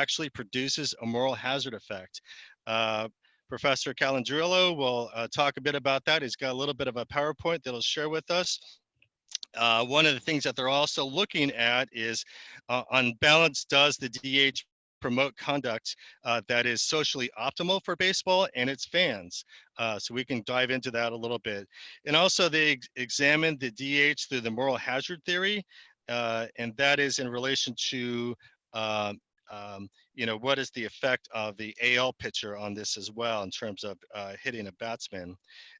actually produces a moral hazard effect. Professor Calandrillo will talk a bit about that. He's got a little bit of a PowerPoint that he'll share with us. One of the things that they're also looking at is, on balance, does the DH promote conduct that is socially optimal for baseball and its fans? So we can dive into that a little bit. And also they examined the DH through the moral hazard theory, and that is in relation to what is the effect of the AL pitcher on this as well in terms of hitting a batsman.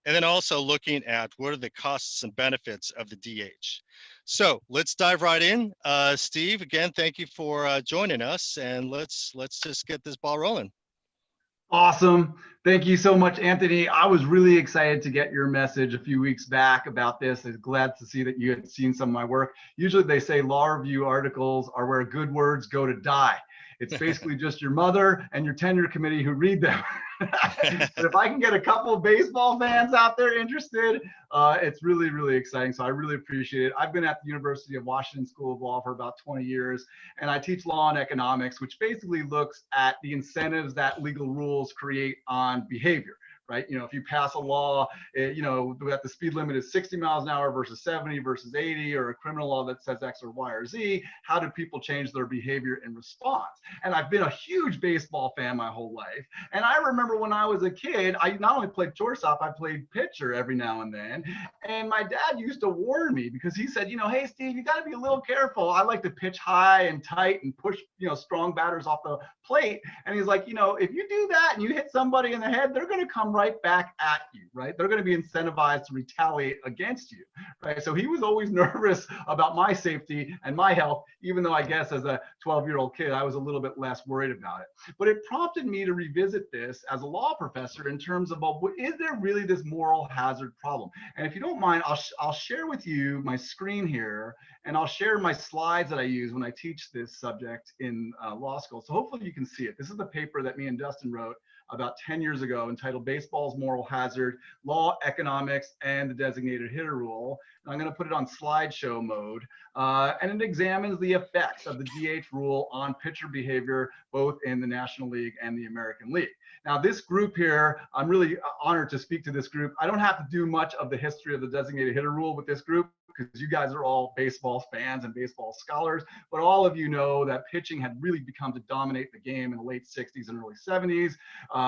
And then also looking at what are the costs and benefits of the DH. So let's dive right in. Steve, again, thank you for joining us, and let's just get this ball rolling. Awesome. Thank you so much, Anthony. I was really excited to get your message a few weeks back about this. I'm glad to see that you had seen some of my work. Usually they say law review articles are where good words go to die. It's basically just your mother and your tenure committee who read them. But if I can get a couple of baseball fans out there interested, it's really, really exciting. So I really appreciate it. I've been at the University of Washington School of Law for about 20 years, and I teach law and economics, which basically looks at the incentives that legal rules create on behavior. Right? If you pass a law, that the speed limit is 60 miles an hour versus 70 versus 80, or a criminal law that says X or Y or Z, how do people change their behavior in response? And I've been a huge baseball fan my whole life. And I remember when I was a kid, I not only played shortstop, I played pitcher every now and then. And my dad used to warn me because he said, hey, Steve, you got to be a little careful. I like to pitch high and tight and push, strong batters off the plate. And he's like, if you do that and you hit somebody in the head, they're going to come right back at you, right? They're going to be incentivized to retaliate against you, right? So he was always nervous about my safety and my health, even though I guess as a 12-year-old kid, I was a little bit less worried about it. But it prompted me to revisit this as a law professor in terms of, well, is there really this moral hazard problem? And if you don't mind, I'll share with you my screen here, and I'll share my slides that I use when I teach this subject in law school. So hopefully you can see it. This is the paper that me and Dustin wrote about 10 years ago entitled Baseball's Moral Hazard, Law, Economics, and the Designated Hitter Rule. And I'm going to put it on slideshow mode. And it examines the effects of the DH rule on pitcher behavior, both in the National League and the American League. Now, this group here, I'm really honored to speak to this group. I don't have to do much of the history of the Designated Hitter Rule with this group, because you guys are all baseball fans and baseball scholars, but all of you know that pitching had really become to dominate the game in the late 60s and early 70s.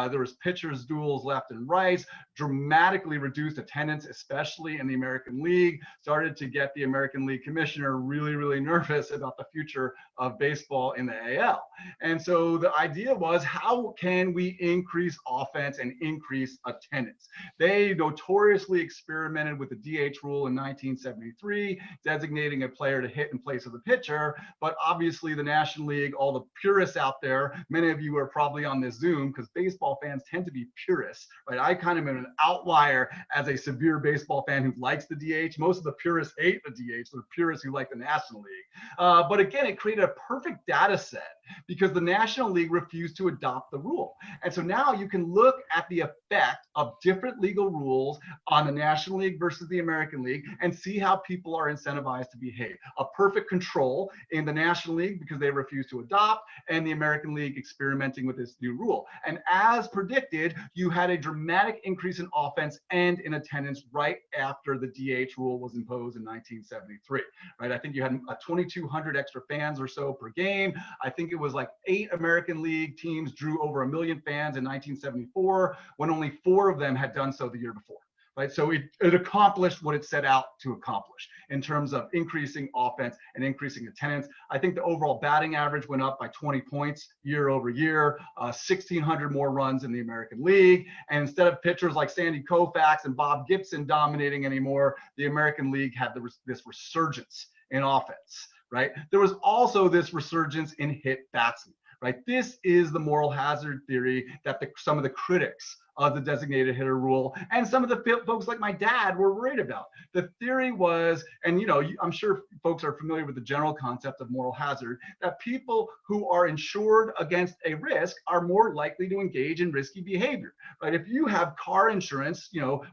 There was pitchers duels left and right, dramatically reduced attendance, especially in the American League, started to get the American League commissioner really, really nervous about the future of baseball in the AL. And so the idea was, how can we increase offense and increase attendance? They notoriously experimented with the DH rule in 1973, designating a player to hit in place of the pitcher. But obviously the National League, all the purists out there, many of you are probably on this Zoom because baseball fans tend to be purists, right? I kind of am an outlier as a severe baseball fan who likes the DH. Most of the purists hate the DH, the purists who like the National League. But again, it created a perfect data set because the National League refused to adopt the rule. And so now you can look at the effect of different legal rules on the National League versus the American League and see how people are incentivized to behave. A perfect control in the National League because they refuse to adopt, and the American League experimenting with this new rule. And as predicted, you had a dramatic increase in offense and in attendance right after the DH rule was imposed in 1973, right? I think you had 2,200 extra fans or so per game. I think it was like 8 American League teams drew over 1 million fans in 1974, when only 4 of them had done so the year before. Right, so it accomplished what it set out to accomplish in terms of increasing offense and increasing attendance. I think the overall batting average went up by 20 points year over year, 1,600 more runs in the American League. And instead of pitchers like Sandy Koufax and Bob Gibson dominating anymore, the American League had this resurgence in offense, right? There was also this resurgence in hit batsmen. Right? This is the moral hazard theory that some of the critics of the designated hitter rule, and some of the folks like my dad were worried about. The theory was, and I'm sure folks are familiar with the general concept of moral hazard, that people who are insured against a risk are more likely to engage in risky behavior, right? If you have car insurance,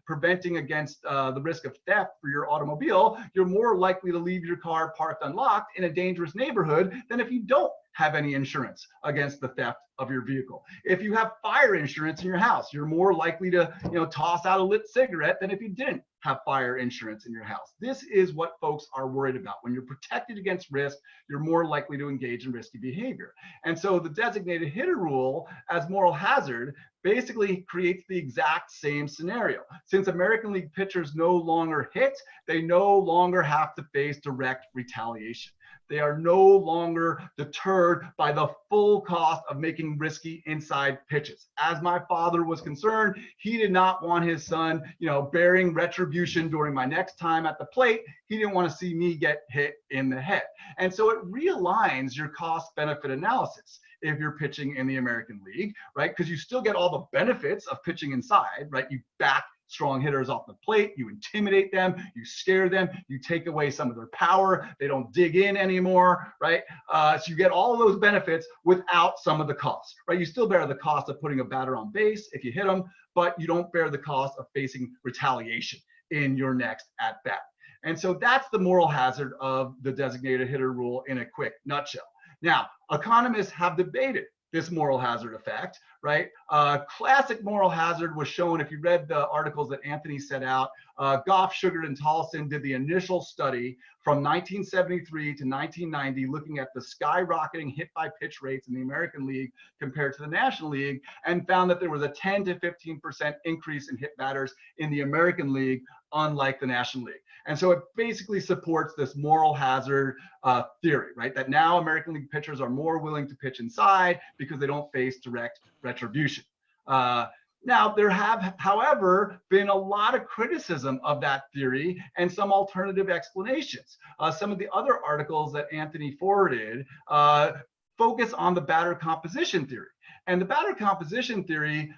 preventing against the risk of theft for your automobile, you're more likely to leave your car parked unlocked in a dangerous neighborhood than if you don't have any insurance against the theft of your vehicle. If you have fire insurance in your house, you're more likely to, toss out a lit cigarette than if you didn't have fire insurance in your house. This is what folks are worried about. When you're protected against risk, you're more likely to engage in risky behavior. And so the designated hitter rule as moral hazard basically creates the exact same scenario. Since American League pitchers no longer hit, they no longer have to face direct retaliation. They are no longer deterred by the full cost of making risky inside pitches. As my father was concerned, he did not want his son, bearing retribution during my next time at the plate. He didn't want to see me get hit in the head. And so it realigns your cost benefit analysis if you're pitching in the American League, right? Because you still get all the benefits of pitching inside, right? You back strong hitters off the plate, you intimidate them, you scare them, you take away some of their power, they don't dig in anymore, right? So you get all of those benefits without some of the costs, right? You still bear the cost of putting a batter on base if you hit them, but you don't bear the cost of facing retaliation in your next at bat. And so that's the moral hazard of the designated hitter rule in a quick nutshell. Now, economists have debated this moral hazard effect, right? Classic moral hazard was shown, if you read the articles that Anthony set out, Goff, Sugar, and Tolleson did the initial study from 1973 to 1990, looking at the skyrocketing hit by pitch rates in the American League compared to the National League, and found that there was a 10 to 15% increase in hit batters in the American League, unlike the National League. And so it basically supports this moral hazard theory, right? That now American League pitchers are more willing to pitch inside because they don't face direct retribution. Now, there have, however, been a lot of criticism of that theory and some alternative explanations. Some of the other articles that Anthony forwarded focus on the batter composition theory. And the batter composition theory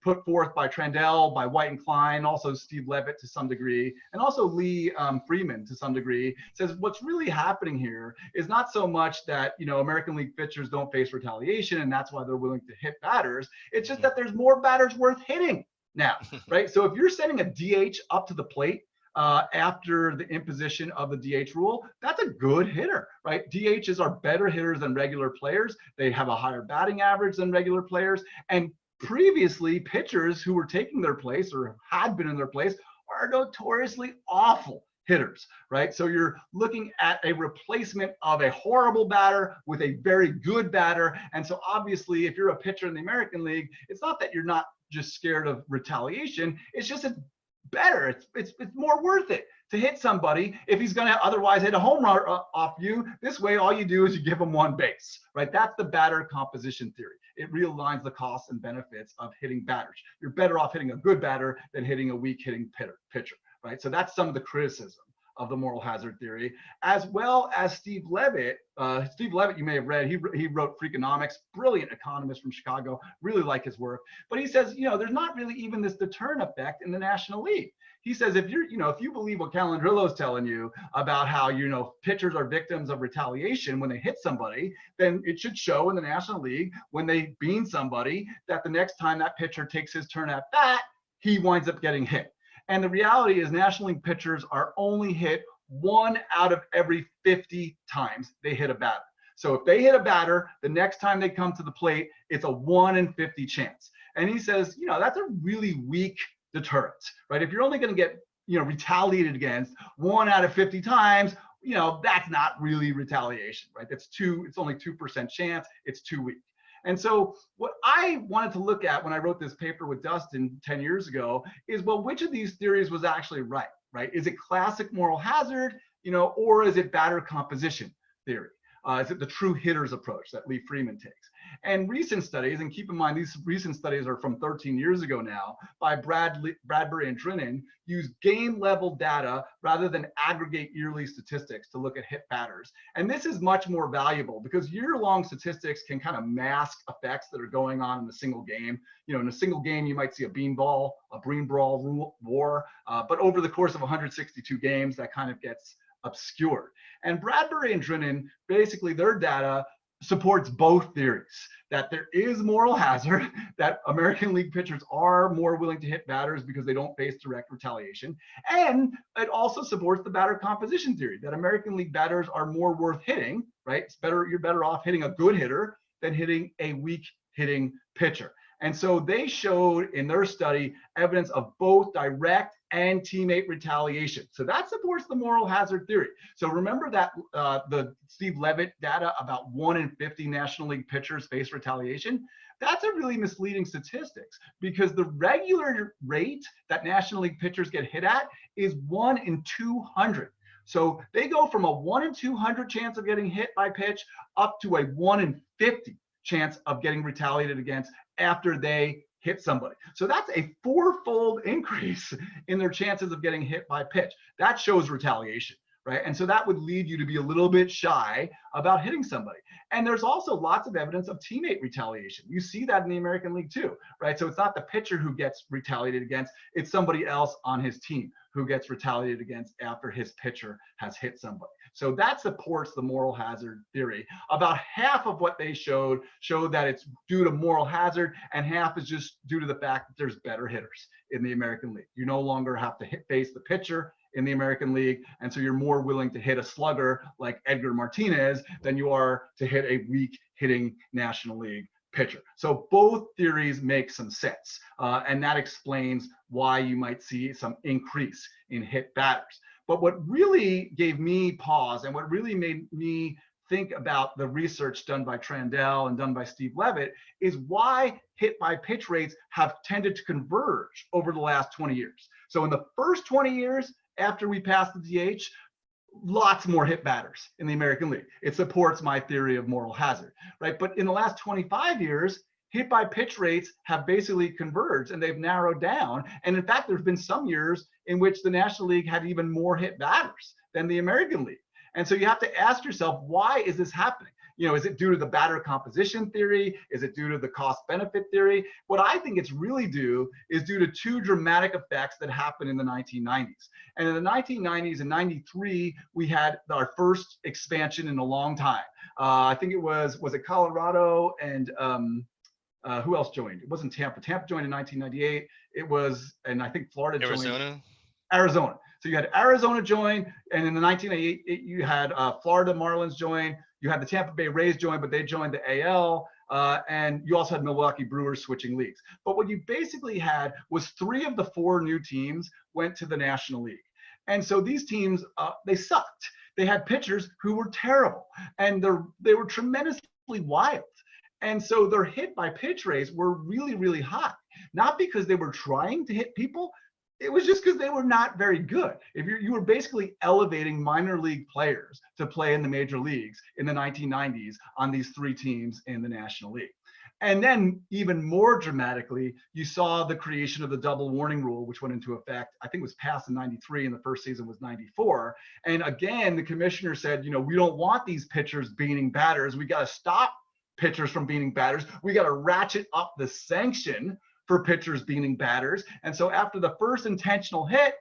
put forth by Trandell, by White and Klein, also Steve Levitt to some degree, and also Lee Freeman to some degree, says what's really happening here is not so much that, American League pitchers don't face retaliation and that's why they're willing to hit batters. It's just that there's more batters worth hitting now, right? So if you're sending a DH up to the plate after the imposition of the DH rule, that's a good hitter, right? DHs are better hitters than regular players. They have a higher batting average than regular players. And previously, pitchers who were taking their place or had been in their place are notoriously awful hitters, right? So you're looking at a replacement of a horrible batter with a very good batter. And so obviously, if you're a pitcher in the American League, it's not that you're not just scared of retaliation. It's just it's better. It's more worth it to hit somebody if he's going to otherwise hit a home run off you. This way, all you do is you give him one base, right? That's the batter composition theory. It realigns the costs and benefits of hitting batters. You're better off hitting a good batter than hitting a weak hitting pitcher, right? So that's some of the criticism of the moral hazard theory, as well as Steve Levitt. Steve Levitt, you may have read, he wrote Freakonomics, brilliant economist from Chicago, really like his work. But he says, there's not really even this deterrent effect in the National League. He says, if you believe what Calandrillo is telling you about how, pitchers are victims of retaliation when they hit somebody, then it should show in the National League when they bean somebody that the next time that pitcher takes his turn at bat, he winds up getting hit. And the reality is National League pitchers are only hit 1 out of every 50 times they hit a batter. So if they hit a batter, the next time they come to the plate, it's a 1 in 50 chance. And he says, that's a really weak deterrent, right? If you're only going to get, retaliated against 1 out of 50 times, that's not really retaliation, right? It's only 2% chance. It's too weak. And so what I wanted to look at when I wrote this paper with Dustin 10 years ago is, well, which of these theories was actually right? Is it classic moral hazard, or is it batter composition theory? Is it the true hitters approach that Lee Freeman takes? And recent studies, and keep in mind these recent studies are from 13 years ago now, by Bradbury and Drinnen, use game level data rather than aggregate yearly statistics to look at hit batters. And this is much more valuable because year-long statistics can kind of mask effects that are going on in a single game. You know, in a single game, you might see a beanball, a green ball war, but over the course of 162 games, that kind of gets obscured. And Bradbury and Drinnen, basically their data supports both theories, that there is moral hazard, that American League pitchers are more willing to hit batters because they don't face direct retaliation. And it also supports the batter composition theory, that American League batters are more worth hitting, right? It's better, you're better off hitting a good hitter than hitting a weak hitting pitcher. And so they showed in their study evidence of both direct and teammate retaliation. So that supports the moral hazard theory. So remember that the Steve Levitt data about 1 in 50 National League pitchers face retaliation? That's a really misleading statistics because the regular rate that National League pitchers get hit at is 1 in 200. So they go from a 1 in 200 chance of getting hit by pitch up to a 1 in 50 chance of getting retaliated against after they hit somebody. So that's a 4-fold increase in their chances of getting hit by pitch. That shows retaliation, right? And so that would lead you to be a little bit shy about hitting somebody. And there's also lots of evidence of teammate retaliation. You see that in the American League too, right? So it's not the pitcher who gets retaliated against, it's somebody else on his team who gets retaliated against after his pitcher has hit somebody. So that supports the moral hazard theory. About half of what they showed that it's due to moral hazard, and half is just due to the fact that there's better hitters in the American League. You no longer have to face the pitcher in the American League, and so you're more willing to hit a slugger like Edgar Martinez than you are to hit a weak hitting National League pitcher. So both theories make some sense, and that explains why you might see some increase in hit batters. But what really gave me pause and what really made me think about the research done by Trandell and done by Steve Levitt is why hit by pitch rates have tended to converge over the last 20 years. So in the first 20 years after we passed the DH, lots more hit batters in the American League. It supports my theory of moral hazard, right? But in the last 25 years, hit by pitch rates have basically converged and they've narrowed down. And in fact, there's been some years in which the National League had even more hit batters than the American League. And so you have to ask yourself, why is this happening? You know, is it due to the batter composition theory? Is it due to the cost benefit theory? What I think it's really due to two dramatic effects that happened in the 1990s. And in the 1990s, in 93, we had our first expansion in a long time. I think it was it Colorado and who else joined? It wasn't Tampa. Tampa joined in 1998. It was, and I think Florida joined. Arizona. So you had Arizona join, and in the 1988, you had Florida Marlins join. You had the Tampa Bay Rays join, but they joined the AL, and you also had Milwaukee Brewers switching leagues. But what you basically had was 3 of the 4 new teams went to the National League. And so these teams, they sucked. They had pitchers who were terrible, and they were tremendously wild. And so their hit by pitch rates were really, really high, not because they were trying to hit people. It was just because they were not very good. If you were basically elevating minor league players to play in the major leagues in the 1990s on these 3 teams in the National League. And then even more dramatically, you saw the creation of the double warning rule, which went into effect, I think it was passed in 93 and the first season was 94. And again, the commissioner said, you know, we don't want these pitchers beating batters. We got to stop pitchers from beating batters. We got to ratchet up the sanction for pitchers beating batters. And so after the first intentional hit,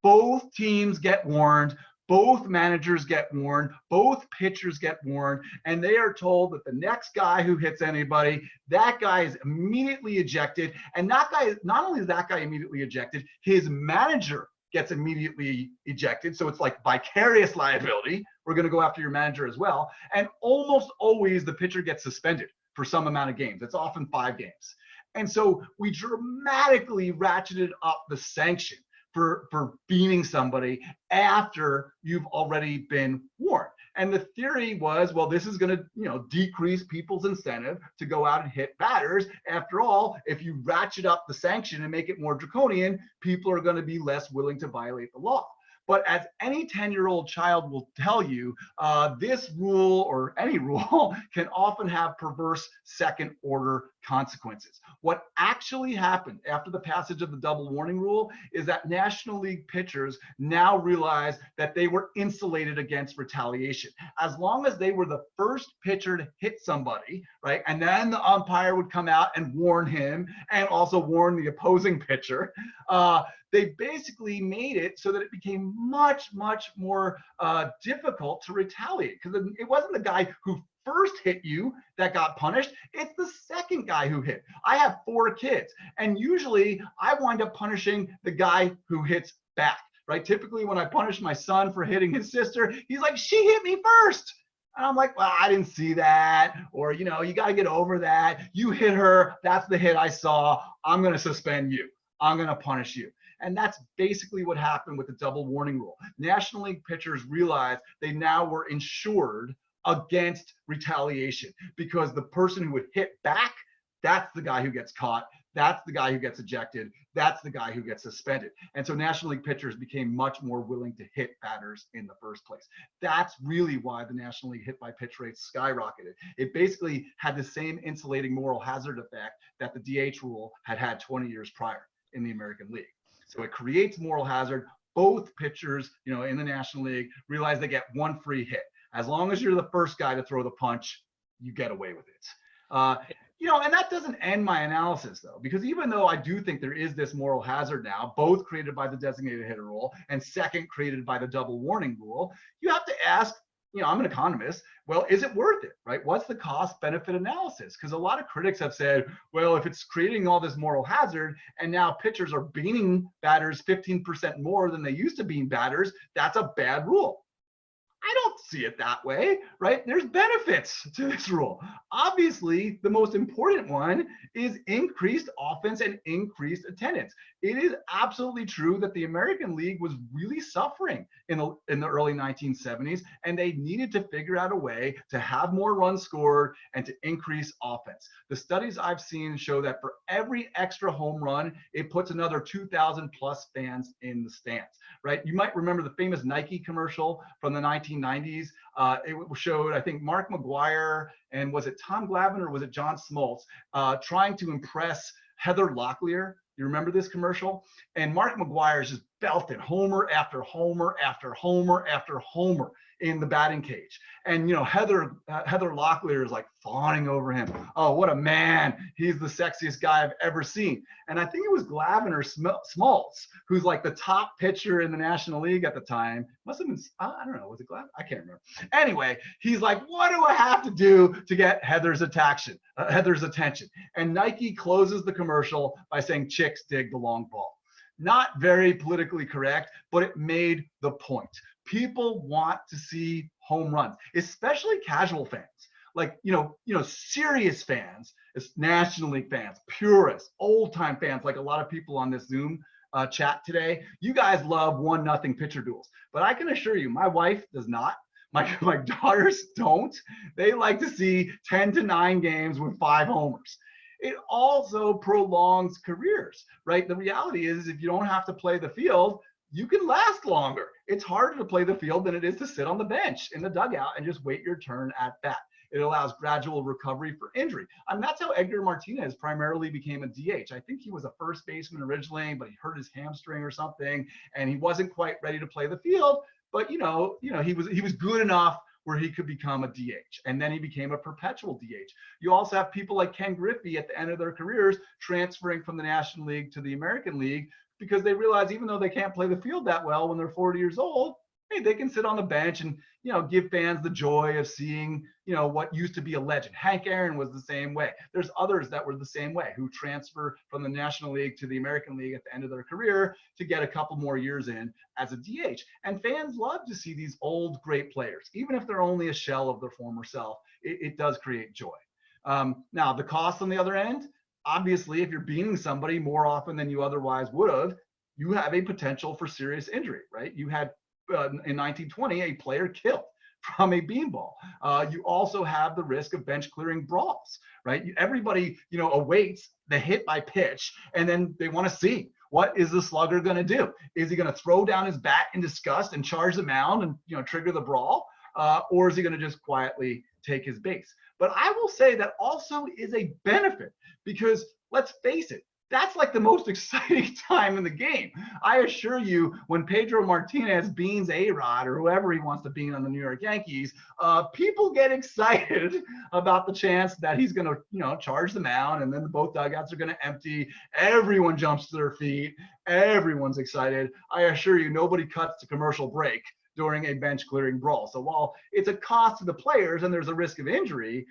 both teams get warned, both managers get warned, both pitchers get warned, and they are told that the next guy who hits anybody, that guy is immediately ejected. And that guy, not only is that guy immediately ejected, his manager gets immediately ejected. So it's like vicarious liability. We're going to go after your manager as well. And almost always the pitcher gets suspended for some amount of games. It's often 5 games. And so we dramatically ratcheted up the sanction for beating somebody after you've already been warned. And the theory was, well, this is going to, you know, decrease people's incentive to go out and hit batters. After all, if you ratchet up the sanction and make it more draconian, people are going to be less willing to violate the law. But as any 10-year-old child will tell you, this rule or any rule can often have perverse second order consequences. What actually happened after the passage of the double warning rule is that National League pitchers now realized that they were insulated against retaliation. As long as they were the first pitcher to hit somebody, right? And then the umpire would come out and warn him and also warn the opposing pitcher. They basically made it so that it became much more difficult to retaliate, because it wasn't the guy who first hit you that got punished, it's the second guy who hit. I have 4 kids, and usually I wind up punishing the guy who hits back, right? Typically when I punish my son for hitting his sister, he's like, she hit me first. And I'm like, well, I didn't see that. Or, you got to get over that. You hit her. That's the hit I saw. I'm going to suspend you. I'm going to punish you. And that's basically what happened with the double warning rule. National League pitchers realized they now were insured against retaliation, because the person who would hit back, that's the guy who gets caught. That's the guy who gets ejected. That's the guy who gets suspended. And so National League pitchers became much more willing to hit batters in the first place. That's really why the National League hit by pitch rates skyrocketed. It basically had the same insulating moral hazard effect that the DH rule had 20 years prior in the American League. So it creates moral hazard. Both pitchers, in the National League realize they get one free hit. As long as you're the first guy to throw the punch, you get away with it. And that doesn't end my analysis, though, because even though I do think there is this moral hazard now, both created by the designated hitter rule and second created by the double warning rule, you have to ask, I'm an economist, well, is it worth it, right? What's the cost benefit analysis? Because a lot of critics have said, well, if it's creating all this moral hazard and now pitchers are beating batters 15% more than they used to beat batters, that's a bad rule. I don't see it that way, right? There's benefits to this rule. Obviously, the most important one is increased offense and increased attendance. It is absolutely true that the American League was really suffering in the early 1970s, and they needed to figure out a way to have more runs scored and to increase offense. The studies I've seen show that for every extra home run, it puts another 2,000 plus fans in the stands, right? You might remember the famous Nike commercial from the 1990s. It showed, I think, Mark McGwire and was it Tom Glavine or was it John Smoltz trying to impress Heather Locklear. You remember this commercial? And Mark McGwire is just belting homer after homer after homer after homer in the batting cage. And, Heather Locklear is like fawning over him. Oh, what a man. He's the sexiest guy I've ever seen. And I think it was Glavine or Smoltz, who's like the top pitcher in the National League at the time. Must have been, I don't know, was it Glavine? I can't remember. Anyway, he's like, what do I have to do to get Heather's attention? And Nike closes the commercial by saying, chicks dig the long ball. Not very politically correct, but it made the point. People want to see home runs, especially casual fans. Like, serious fans, National League fans, purists, old time fans, like a lot of people on this Zoom chat today. You guys love 1-0 pitcher duels, but I can assure you, my wife does not. My daughters don't. They like to see 10-9 games with 5 homers. It also prolongs careers, right? The reality is if you don't have to play the field, you can last longer. It's harder to play the field than it is to sit on the bench in the dugout and just wait your turn at bat. It allows gradual recovery for injury. That's how Edgar Martinez primarily became a DH. I think he was a first baseman originally, but he hurt his hamstring or something, and he wasn't quite ready to play the field. But he was good enough where he could become a DH, and then he became a perpetual DH. You also have people like Ken Griffey at the end of their careers transferring from the National League to the American League because they realize even though they can't play the field that well when they're 40 years old, hey, they can sit on the bench and, give fans the joy of seeing, what used to be a legend. Hank Aaron was the same way. There's others that were the same way who transfer from the National League to the American League at the end of their career to get a couple more years in as a DH. And fans love to see these old, great players, even if they're only a shell of their former self. It does create joy. Now, the cost on the other end, obviously, if you're beating somebody more often than you otherwise would have, you have a potential for serious injury, right? You had in 1920, a player killed from a beanball. You also have the risk of bench clearing brawls, right? Everybody, awaits the hit by pitch, and then they want to see What is the slugger going to do? Is he going to throw down his bat in disgust and charge the mound and, you know, trigger the brawl? Or is he going to just quietly take his base? But I will say that also is a benefit, because let's face it, that's like the most exciting time in the game. I assure you, when Pedro Martinez beans A-Rod or whoever he wants to bean on the New York Yankees, people get excited about the chance that he's going to, you know, charge the mound, and then both dugouts are going to empty. Everyone jumps to their feet. Everyone's excited. I assure you, nobody cuts to commercial break during a bench clearing brawl. So while it's a cost to the players and there's a risk of injury,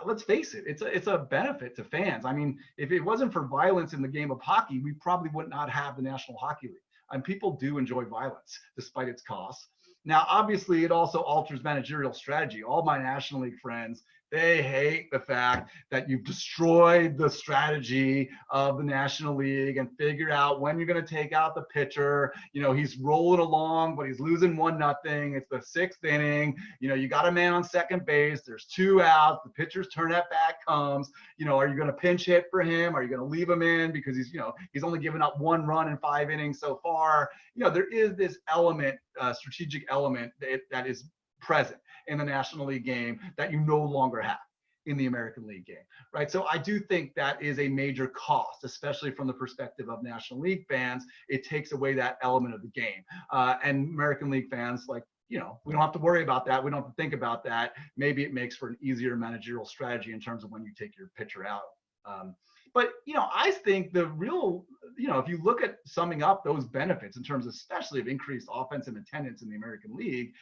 let's face it, it's a benefit to fans. I mean, if it wasn't for violence in the game of hockey, we probably would not have the National Hockey League. And people do enjoy violence despite its costs. Now, obviously, it also alters managerial strategy. All my National League friends, they hate the fact that you've destroyed the strategy of the National League and figured out when you're going to take out the pitcher. You know, he's rolling along, but he's losing 1-0. It's the 6th inning. You know, you got a man on second base. There's 2 outs. The pitcher's turn at bat comes. You know, are you going to pinch hit for him? Are you going to leave him in because he's, you know, he's only given up 1 run in 5 innings so far? You know, there is this element, strategic element that is present in the National League game that you no longer have in the American League game, right? So I do think that is a major cost, especially from the perspective of National League fans. It takes away that element of the game. And American League fans, like, you know, we don't have to worry about that. We don't have to think about that. Maybe it makes for an easier managerial strategy in terms of when you take your pitcher out. But, you know, I think the real, you know, if you look at summing up those benefits in terms especially of increased offensive attendance in the American League,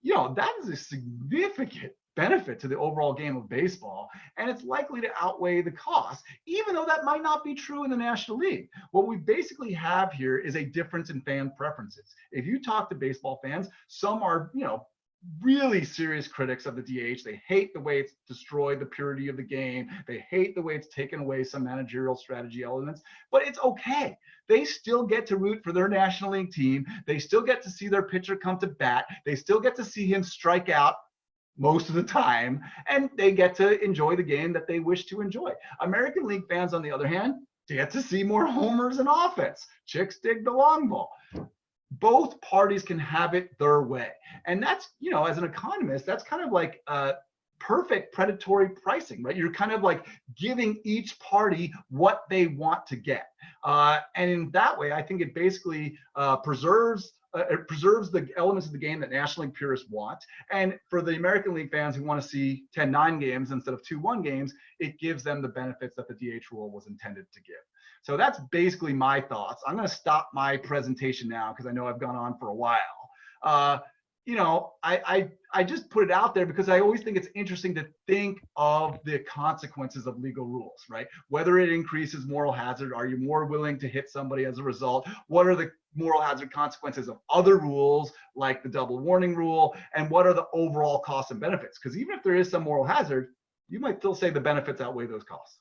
you know, that is a significant benefit to the overall game of baseball, and it's likely to outweigh the cost, even though that might not be true in the National League. What we basically have here is a difference in fan preferences. If you talk to baseball fans, some are, you know, really serious critics of the DH. They hate the way it's destroyed the purity of the game. They hate the way it's taken away some managerial strategy elements, but it's okay. They still get to root for their National League team. They still get to see their pitcher come to bat. They still get to see him strike out most of the time, and they get to enjoy the game that they wish to enjoy. American League fans, on the other hand, get to see more homers and offense. Chicks dig the long ball. Both parties can have it their way. And that's, you know, as an economist, that's kind of like perfect predatory pricing, right? You're kind of like giving each party what they want to get. And in that way, I think it basically preserves the elements of the game that National League purists want. And for the American League fans who want to see 10-9 games instead of 2-1 games, it gives them the benefits that the DH rule was intended to give. So that's basically my thoughts. I'm going to stop my presentation now because I know I've gone on for a while. You know, I just put it out there because I always think it's interesting to think of the consequences of legal rules, right? Whether it increases moral hazard, are you more willing to hit somebody as a result? What are the moral hazard consequences of other rules like the double warning rule? And what are the overall costs and benefits? Because even if there is some moral hazard, you might still say the benefits outweigh those costs.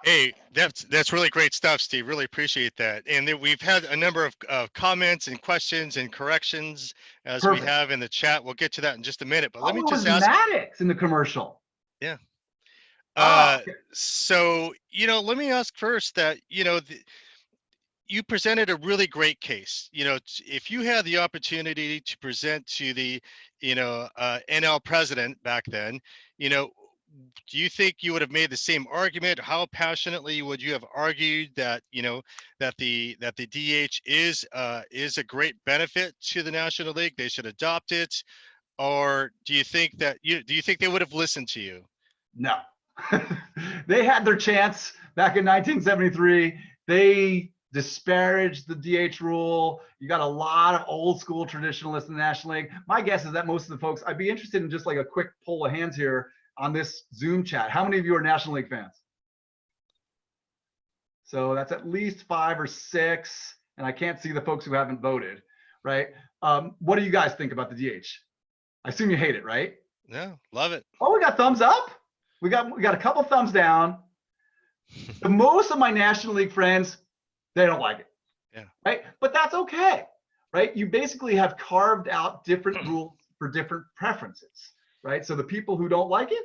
Hey, that's really great stuff, Steve. Really appreciate that. And then we've had a number of comments and questions and corrections as Perfect. we have in the chat. We'll get to that in just a minute. But let me it just was ask. Maddox in the commercial. Yeah. Okay. So, you know, let me ask first that, you know, you presented a really great case. You know, if you had the opportunity to present to the, you know, NL president back then, you know, do you think you would have made the same argument? How passionately would you have argued that, you know, that the DH is a great benefit to the National League? They should adopt it, or do you think they would have listened to you? No. They had their chance back in 1973. They disparaged the DH rule. You got a lot of old school traditionalists in the National League. My guess is that most of the folks, I'd be interested in just like a quick poll of hands here on this Zoom chat. How many of you are National League fans? So that's at least 5 or 6, and I can't see the folks who haven't voted, right? What do you guys think about the DH? I assume you hate it, right? No, love it. Oh, we got thumbs up. We got a couple thumbs down. The most of my National League friends, they don't like it. Yeah. Right? But that's okay. Right? You basically have carved out different rules for different preferences. Right? So the people who don't like it,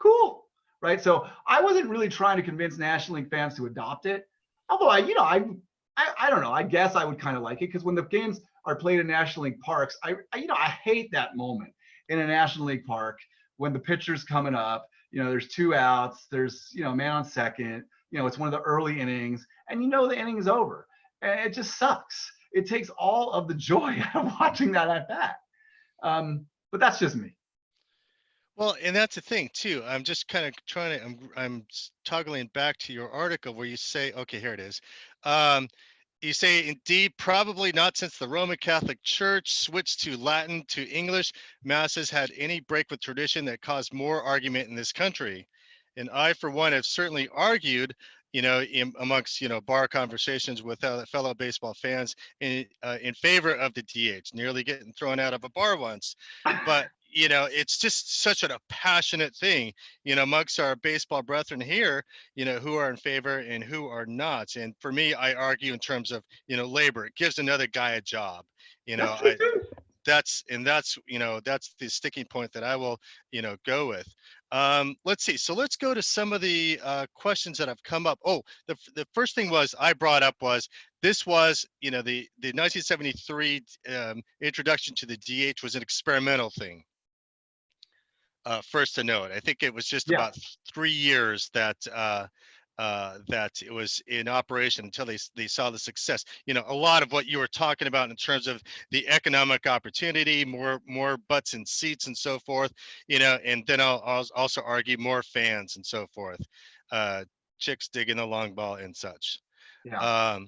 cool. Right? So I wasn't really trying to convince National League fans to adopt it. Although I don't know. I guess I would kind of like it because when the games are played in National League parks, I hate that moment in a National League park when the pitcher's coming up. There's two outs. There's man on second. It's one of the early innings, and the inning is over, and it just sucks. It takes all of the joy out of watching that at bat. But that's just me. Well, and that's the thing too. I'm just kind of trying to. I'm toggling back to your article where you say, okay, here it is. Um, You say, indeed, probably not since the Roman Catholic Church switched to Latin to English, Mass has had any break with tradition that caused more argument in this country. And I, for one, have certainly argued, amongst, bar conversations with fellow baseball fans in favor of the DH, nearly getting thrown out of a bar once. But, it's just such a passionate thing, amongst our baseball brethren here, who are in favor and who are not. And for me, I argue in terms of, labor. It gives another guy a job. That's true too. That's that's the sticking point that I will, go with. Let's see. So let's go to some of the questions that have come up. Oh, the first thing I brought up was this was, the 1973 introduction to the DH was an experimental thing. First to note, I think it was just Yeah. about 3 years that that it was in operation until they saw the success. A lot of what you were talking about in terms of the economic opportunity, more butts and seats and so forth. And then I'll also argue more fans and so forth. Chicks digging the long ball and such. Yeah.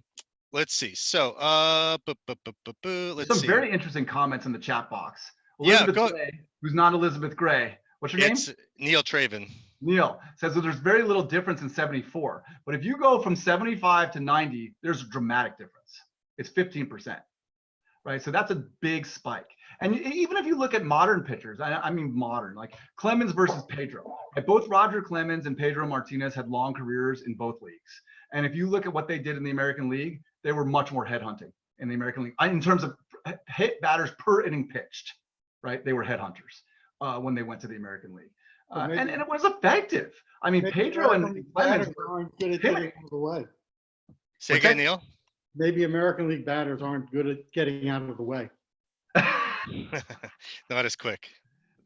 Let's see. So let's Some see. very interesting comments in the chat box. Yeah, Elizabeth Gray, who's not Elizabeth Gray. What's your name? It's Neil Traven. Neil says that there's very little difference in 74, but if you go from 75 to 90, there's a dramatic difference. It's 15%, right? So that's a big spike. And even if you look at modern pitchers, I mean modern, like Clemens versus Pedro, right? Both Roger Clemens and Pedro Martinez had long careers in both leagues. And if you look at what they did in the American League, they were much more headhunting in the American League in terms of hit batters per inning pitched, right? They were headhunters when they went to the American League. And it was effective. I mean, Pedro and Clemens aren't good at getting out of the way. Say again, Neil. Maybe American League batters aren't good at getting out of the way. Not as quick.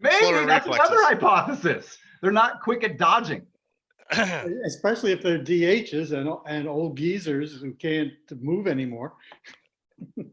Maybe that's another hypothesis. They're not quick at dodging. Especially if they're DHs and old geezers who can't move anymore.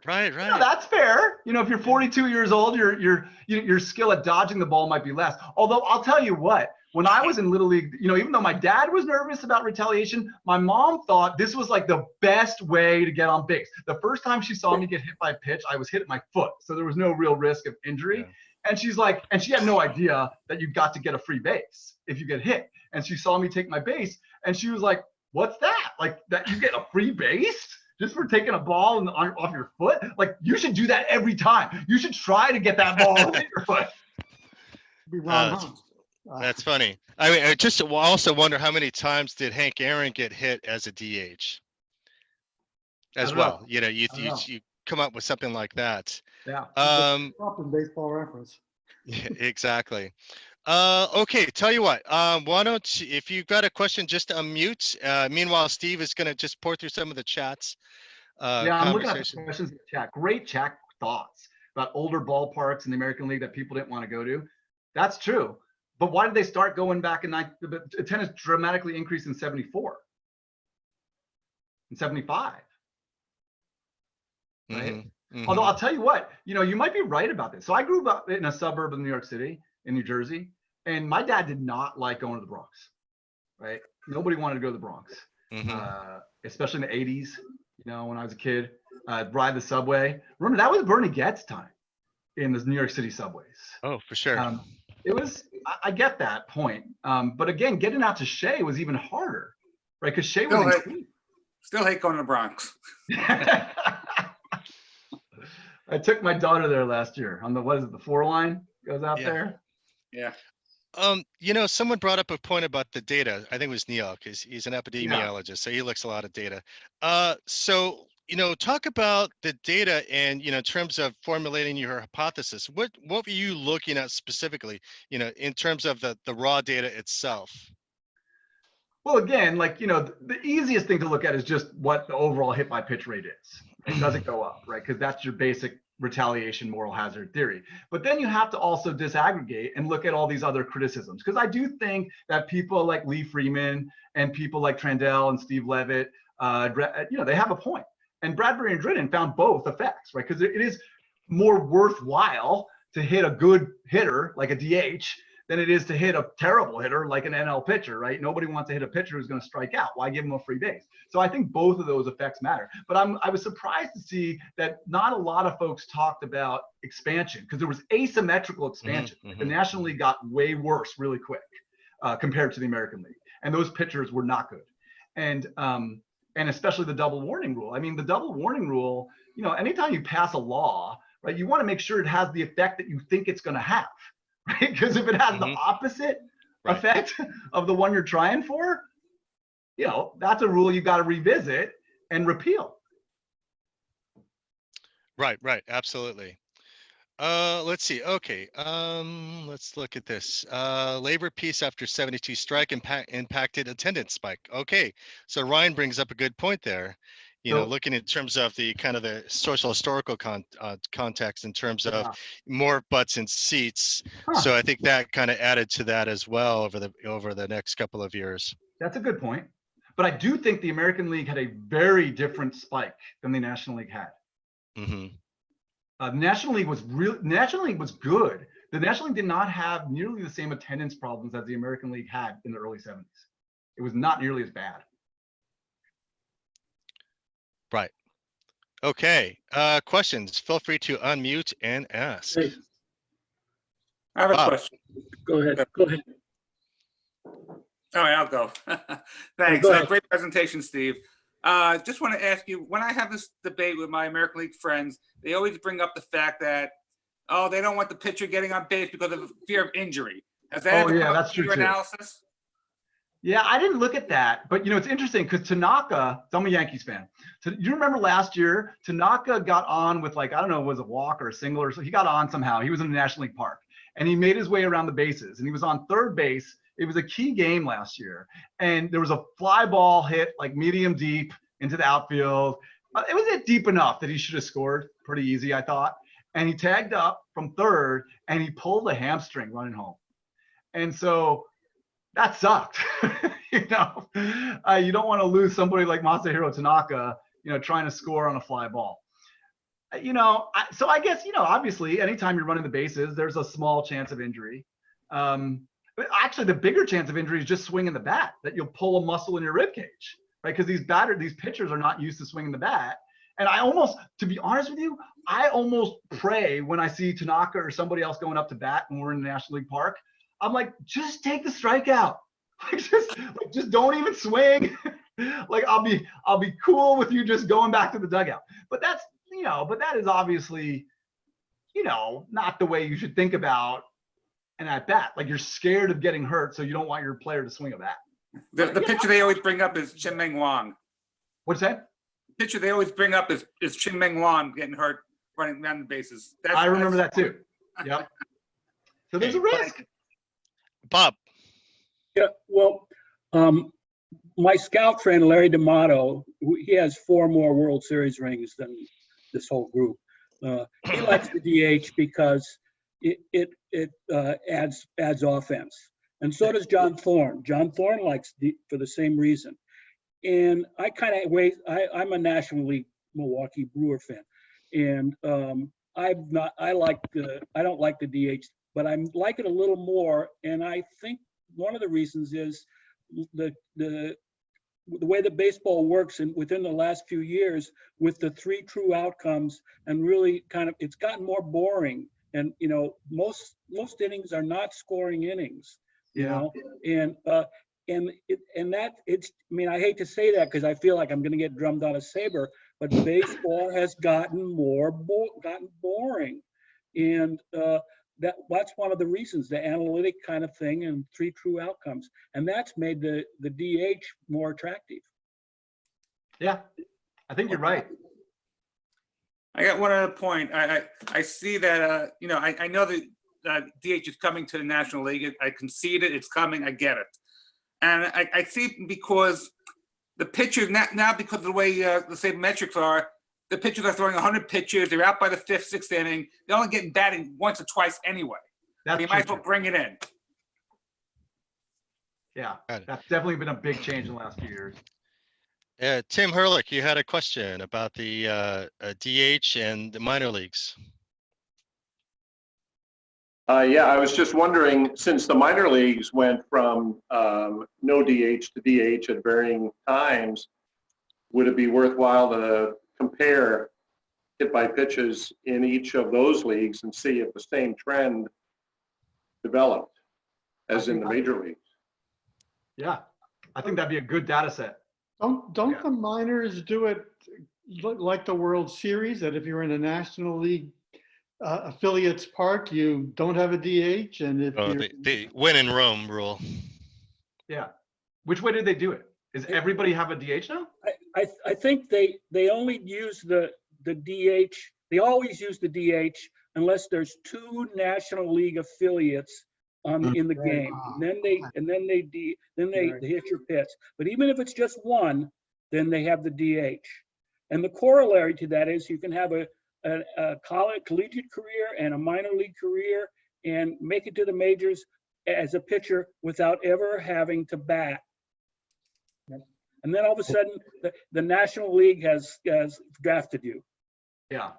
Right. That's fair. If you're 42 years old, your skill at dodging the ball might be less. Although I'll tell you what, when I was in Little League, even though my dad was nervous about retaliation, my mom thought this was like the best way to get on base. The first time she saw me get hit by a pitch, I was hit at my foot. So there was no real risk of injury. Yeah. And she's like, and she had no idea that you got to get a free base if you get hit. And she saw me take my base and she was like, what's that? Like that you get a free base? Just for taking a ball off your foot? Like, you should do that every time. You should try to get that ball off your foot. That's funny. I mean, I just also wonder how many times did Hank Aaron get hit as a DH as well? You come up with something like that. Yeah. Baseball reference. Yeah, exactly. Okay, tell you what, why don't you, if you've got a question, just unmute. Meanwhile, Steve is going to just pour through some of the chats. I'm looking at the questions in the chat. Great chat thoughts about older ballparks in the American League that people didn't want to go to. That's true. But why did they start going back in attendance dramatically increased in 74 and 75? Right. Mm-hmm. Although I'll tell you what, you might be right about this. So I grew up in a suburb of New York City, in New Jersey, and my dad did not like going to the Bronx, right? Nobody wanted to go to the Bronx, especially in the 80s, when I was a kid, ride the subway. Remember, that was Bernie Goetz time in the New York City subways. Oh, for sure. It was, I get that point. But again, getting out to Shea was even harder, right? Because Shea was still hate going to the Bronx. I took my daughter there last year on the 4 line goes out there. Yeah. Someone brought up a point about the data. I think it was Neil, because he's an epidemiologist, so he looks a lot of data. So, talk about the data and, in terms of formulating your hypothesis. What were you looking at specifically, in terms of the raw data itself? Well, again, like, the easiest thing to look at is just what the overall hit by pitch rate is. Right? Does it go up, right? Because that's your basic retaliation moral hazard theory. But then you have to also disaggregate and look at all these other criticisms. Because I do think that people like Lee Freeman and people like Trandell and Steve Levitt, they have a point. And Bradbury and Dridden found both effects, right? Because it is more worthwhile to hit a good hitter like a DH than it is to hit a terrible hitter like an NL pitcher, right? Nobody wants to hit a pitcher who's going to strike out. Why give him a free base? So I think both of those effects matter. But I was surprised to see that not a lot of folks talked about expansion, because there was asymmetrical expansion. The National League got way worse really quick compared to the American League, and those pitchers were not good. And especially the double warning rule. I mean, the double warning rule, anytime you pass a law, right, you want to make sure it has the effect that you think it's going to have. Right? Because if it has the opposite effect of the one you're trying for, that's a rule you got to revisit and repeal. Right, absolutely. Let's see. Okay, let's look at this. Labor peace after 72 strike impacted attendance spike. Okay, so Ryan brings up a good point there. Looking in terms of the kind of the social historical context in terms of more butts and seats. So I think that kind of added to that as well over the next couple of years. That's a good point. But I do think the American League had a very different spike than the National League had. The National League was good. The National League did not have nearly the same attendance problems as the American League had in the early 70s. It was not nearly as bad. Right. Okay. Questions. Feel free to unmute and ask. Hey, I have a Bob. question. go ahead. All right, I'll go. Thanks. Go ahead. Great presentation, Steve. Just want to ask you, when I have this debate with my American League friends, they always bring up the fact that, they don't want the pitcher getting on base because of fear of injury. Has that ever come up that's in true your too. analysis? Yeah, I didn't look at that, but it's interesting because Tanaka, I'm a Yankees fan. You remember last year, Tanaka got on with I don't know, was a walk or a single or so. He got on somehow. He was in the National League Park and he made his way around the bases and he was on third base. It was a key game last year. And there was a fly ball hit medium deep into the outfield. It was deep enough that he should have scored pretty easy, I thought. And he tagged up from third and he pulled a hamstring running home. And so that sucked. You don't want to lose somebody like Masahiro Tanaka, trying to score on a fly ball. So I guess, obviously, anytime you're running the bases, there's a small chance of injury. But actually, the bigger chance of injury is just swinging the bat, that you'll pull a muscle in your rib cage, right? Because these pitchers are not used to swinging the bat. And to be honest with you, I almost pray when I see Tanaka or somebody else going up to bat when we're in the National League Park. I'm like, just take the strikeout. Just don't even swing. I'll be cool with you just going back to the dugout. But that is obviously, not the way you should think about an at bat. You're scared of getting hurt, so you don't want your player to swing a bat. The pitcher they always bring up is Chien-Ming Wang. What's that? The pitcher they always bring up is Chien-Ming Wang getting hurt running down the bases. I remember that too. Yep. So there's a risk. Bob. Yeah, well, my scout friend Larry D'Amato, he has 4 more World Series rings than this whole group. He likes the DH because it adds offense, and so does John Thorne. John Thorne likes for the same reason. And I kind of I'm a National League Milwaukee Brewer fan, and I don't like the DH, but I like it a little more, and I think one of the reasons is the way that baseball works, and within the last few years with the 3 true outcomes, and really it's gotten more boring, and most innings are not scoring innings, and that it's, I hate to say that because I feel like I'm going to get drummed out of SABR, but baseball has gotten boring, and that's one of the reasons, the analytic kind of thing and 3 true outcomes, and that's made the DH more attractive. Yeah, I think you're right. I got one other point. I see that I know that DH is coming to the National League. I concede it. It's coming. I get it. And I see because the pitchers now because of the way the same metrics are, the pitchers are throwing 100 pitches. They're out by the 5th, 6th inning. They're only getting batting once or twice anyway. That's So you might as well bring it in. Yeah, Got it. that's definitely been a big change in the last few years. Tim Herlick, you had a question about the DH and the minor leagues. Yeah, I was just wondering, since the minor leagues went from no DH to DH at varying times, would it be worthwhile to compare hit by pitches in each of those leagues and see if the same trend developed as in the major leagues? Yeah, I think that'd be a good data set. Don't the minors do it like the World Series, that if you're in a National League affiliates park, you don't have a DH, and if Oh, you're the win in Rome rule. Yeah. Which way did they do it? Is everybody have a DH now? I think they only use the DH. They always use the DH unless there's 2 National League affiliates in the game. And then they hit your pitch. But even if it's just one, then they have the DH. And the corollary to that is you can have a collegiate career and a minor league career and make it to the majors as a pitcher without ever having to bat. And then all of a sudden, the National League has drafted you. Yeah.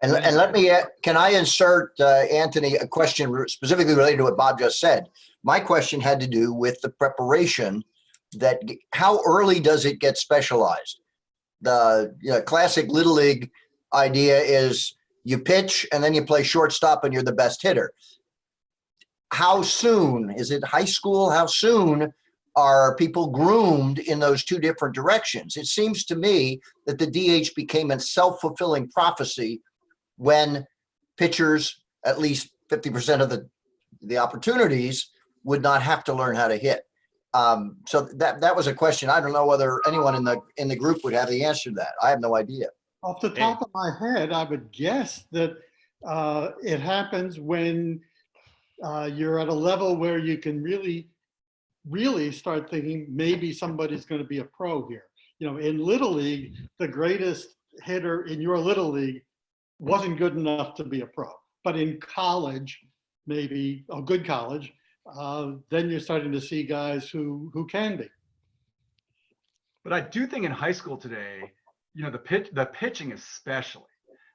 And let me, can I insert, Anthony, a question specifically related to what Bob just said? My question had to do with the preparation, that how early does it get specialized? The classic Little League idea is you pitch and then you play shortstop and you're the best hitter. How soon? Is it high school? How soon are people groomed in those 2 different directions? It seems to me that the DH became a self-fulfilling prophecy when pitchers, at least 50% of the opportunities, would not have to learn how to hit. So that was a question. I don't know whether anyone in the group would have the answer to that. I have no idea. off the top of my head, I would guess that it happens when you're at a level where you can really start thinking maybe somebody's going to be a pro here. You know, in Little League, the greatest hitter in your Little League wasn't good enough to be a pro. But in college, maybe a good college, then you're starting to see guys who can be. But I do think in high school today, you know, the pitching especially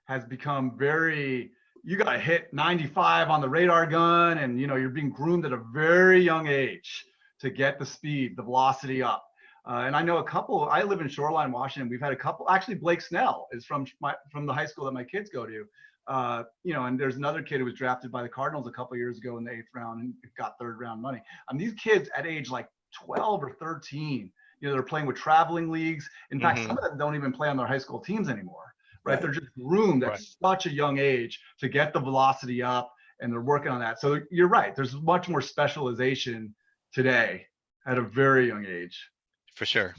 has become very, you got to hit 95 on the radar gun, and you know, you're being groomed at a very young age to get the speed, the velocity up. And I know a couple, I live in Shoreline, Washington. We've had a couple, actually Blake Snell is from the high school that my kids go to. You know, and there's another kid who was drafted by the Cardinals a couple years ago in the 8th round and got 3rd round money. These kids at age like 12 or 13, you know, they're playing with traveling leagues. In fact, some of them don't even play on their high school teams anymore, right? They're just groomed at such a young age to get the velocity up, and they're working on that. So you're right. There's much more specialization today at a very young age. For sure.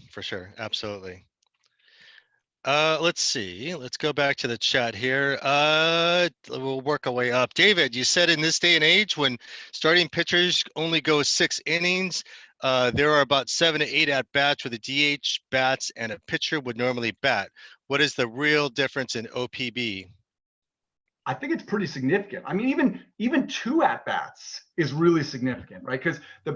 Absolutely. Let's see. Let's go back to the chat here. We'll work our way up. David, you said in this day and age when starting pitchers only go 6 innings, there are about 7 to 8 at bats where the DH bats and a pitcher would normally bat. What is the real difference in OPB? I think it's pretty significant. I mean, even 2 at bats is really significant, right? Because I